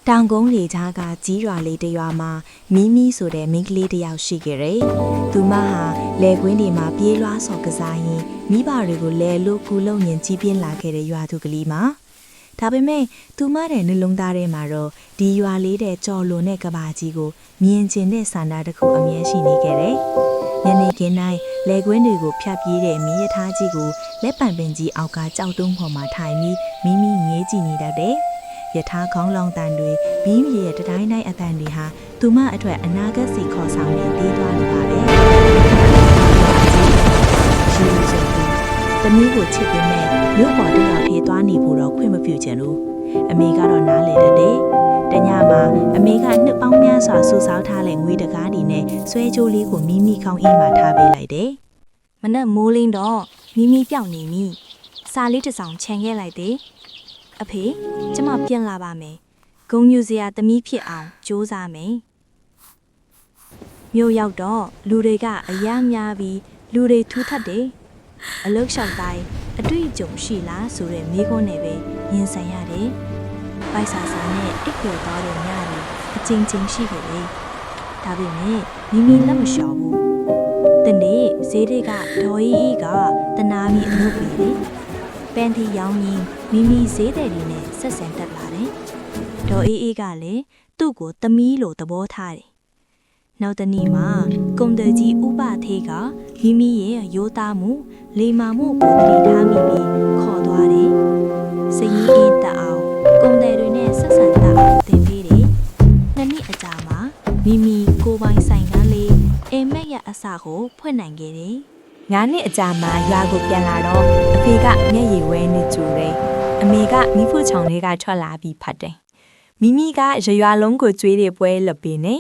တောင်ကုန်းလေကြားကကြီးရွာလေးတစ်ရွာမှာမီမီဆိုတဲ့မိန်းကလေးတစ်ယောက်ရှိခဲ့တယ်။သူမဟာလယ်ကွင်းတွေမှာပြေးလွှားစော်ကစားရင်းမိဘတွေကိုလဲလို့ကူလုံရင်ကြီးပြင်းလာခဲ့တဲ့ရွာသူကလေးမှာဒါပေမဲ့သူမတဲ့နှလုံးသားထဲမှာတော့ဒီရွာလေးတဲ့ကြော်လွန်တဲ့ကဘာကြီးကိုမြင်ကျင်တဲ့ဆန္ဒတစ်ခုအမြဲရှိနေခဲ့တယ်။ညနေခင်းတိုင်းလယ်ကွင်းတွေကိုဖြတ်ပြေးတဲ့မီးရထားကြီးကိုလက်ပံပင်ကြီးအောက်ကကြောက်တုံးပေါ်မှာထိုင်ပြီးမိမိငေးကြည့်နေတတ်တယ်။ရထားခေါင်းလောင်တန်တွေဘီးမြေရဲ့တတိုင်းတိုင်းအတန်တွေဟာသူမအတွက်အနာဂတ်စီခေါ်ဆောင်နေသေးသွားလို့ပါပဲ။ရှိလို့ဆိုပြီးတမီးကိုချစ်ပေးမဲ့မြို့ပေါ်တစ်ယောက်ထေးသွားနေဖို့တော့ခွင့်မပြုချင်ဘူး။အမေကတော့နားလေတတ်တယ်။တညမှာအမေကနှစ်ပေါင်းများစွာဆူဆောင်းထားတဲ့ငွေတကားတွေနဲ့ဆွဲကြိုးလေးကိုမိမိခေါင်းအိမ်မှာထားပေးလိုက်တယ်။မနက်မိုးလင်းတော့မိမိပြောင်းနေပြီ။စာလေးတစ်စောင်ခြံခဲ့လိုက်တယ်။အဖေကျမပြန်လာပါမယ်။ဂုံညူစရာသမီးဖြစ်အောင်ကြိုးစားမယ်။မြို့ရောက်တော့လူတွေကအယမ်းများပြီးလူတွေထူးထပ်တယ်။အလုတ်လျှောက်တိုင်းအတွေ့အကြုံရှိလားဆိုတဲ့မိခွန်းနဲ့ပဲရင်ဆိုင်ရတယ်။ပိုက်ဆာစာနဲ့အိပ်ပျော်သွားတဲ့ညတွေအချင်းချင်းရှိခဲ့တယ်။ဒါပေမဲ့မိမိလက်မလျှော်ဘူး။ဒီနေ့ဈေးတွေကဒေါ်ကြီးကတနာမီအလုပ်ပြီးတယ်။ပန်းတီရောင်းရင်းမိမိဈေးတဲ့တွေနဲ့ဆက်ဆံတက်လာတယ်။ဒေါ်အေးကလည်းသူ့ကိုသမီးလိုသဘောထားတယ်။နောက်တနေ့မှာကုံတကြီးဥပသေးကမိမိရဲ့ရိုးသားမှုလေမာမှုကိုတည်ထားမိပြီးခေါ်သွားတယ်။စရင်အေးတအောင်ကုံတယ်တွေနဲ့ဆက်ဆံတအောင်သင်ပေးတယ်။နှစ်နှစ်အကြာမှာမိမိကိုပိုင်ဆိုင်ကန်းလေးအိမ်မက်ရအစကိုဖွင့်နိုင်ခဲ့တယ်။9နှစ်အကြာမှာရွာကိုပြန်လာတော့အဖေကမျက်ရည်ဝဲနေကြတယ်။အမေကမိဖို့ချောင်လေးကထွက်လာပြီးဖတ်တယ်။မိမိကရွာလုံးကိုကျွေးတဲ့ပွဲလုပ်ပေးနေ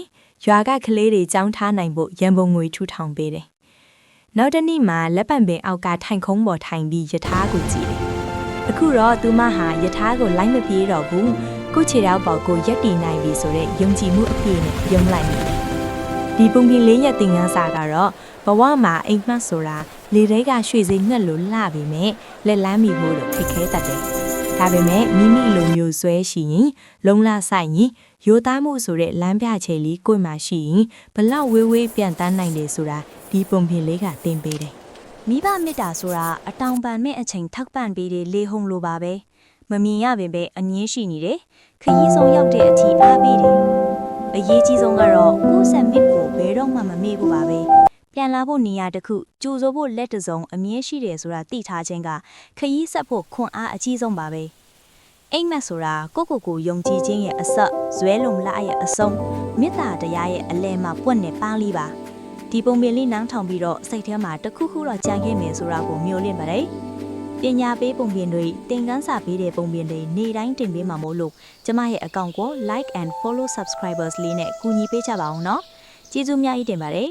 ရွာကကလေးတွေကြောင်းထားနိုင်ဖို့ရန်ပုံငွေထူထောင်ပေးတယ်။နောက်တနေ့မှာလက်ပံပင်အောက်ကထိုင်ခုံးပေါ်ထိုင်ပြီးယထာကိုကြည့်တယ်။အခုတော့သူမဟာယထာကိုလိုက်မပြေးတော့ဘူး။ကိုခြေထောက်ပေါ်ကိုရက်တည်နိုင်ပြီဆိုတဲ့ယုံကြည်မှုအပြည့်နဲ့ယုံလိုက်နေတယ်။ဒီပုံပြင်လေးရက်သင်ခန်းစာကတော့ဘဝမှာအိမ်မက်ဆိုတာလေတွေကရွှေစိမ်ငှက်လိုလှပေမဲ့လက်လန်းမိဖို့လို့ခက်ခဲတတ်တယ်။ဒါပေမဲ့မိမိလိုမျိုးဆွဲရှိရင်လုံလဆိုင်ရင်ရိုးသားမှုဆိုတဲ့လမ်းပြချေလေးကိုယ်မှရှိရင်ဘလောက်ဝေးဝေးပြန်တန်းနိုင်တယ်ဆိုတာဒီပုံပြင်လေးကသင်ပေးတယ်။မိဘမေတ္တာဆိုတာအတောင်ပံမဲ့အချိန်ထောက်ပံ့ပေးတဲ့လေဟုံလိုပါပဲ။မမြင်ရပင်ပဲအငင်းရှိနေတယ်။ခရီးဆုံးရောက်တဲ့အထိအားပေးတယ်။အရေးကြီးဆုံးကတော့ကိုယ်ဆက်မစ်ကိုဘယ်တော့မှမမေ့ဘူးပါပဲ။ပြန်လာဖို့နေရာတစ်ခုကြိုဆိုဖို့လက်တစုံအမြဲရှိတယ်ဆိုတာသိထားခြင်းကခရီးဆက်ဖို့ခွန်အားအကြီးဆုံးပါပဲ။အိမ်မက်ဆိုတာကိုယုံကြည်ခြင်းရဲ့အစဇွဲလုံလရဲ့အဆုံးမေတ္တာတရားရဲ့အလယ်မှာပွက်နေပန်းလေးပါဒီပုံပင်လေးနန်းထောင်ပြီးတော့စိတ်ထဲမှာတခုခုတော့ကြံခဲ့မယ်ဆိုတာကိုမျှော်လင့်ပါတယ်ပညာပေးပုံပြင်တွေသင်ခန်းစာပေးတဲ့ပုံပြင်တွေနေ့တိုင်းတင်ပေးမှာမို့လို့ကျမရဲ့အကောင့်ကို like and follow subscribers လေးနဲ့ကူညီပေးကြပါအောင်နော်ကျေးဇူးများကြီးတင်ပါတယ်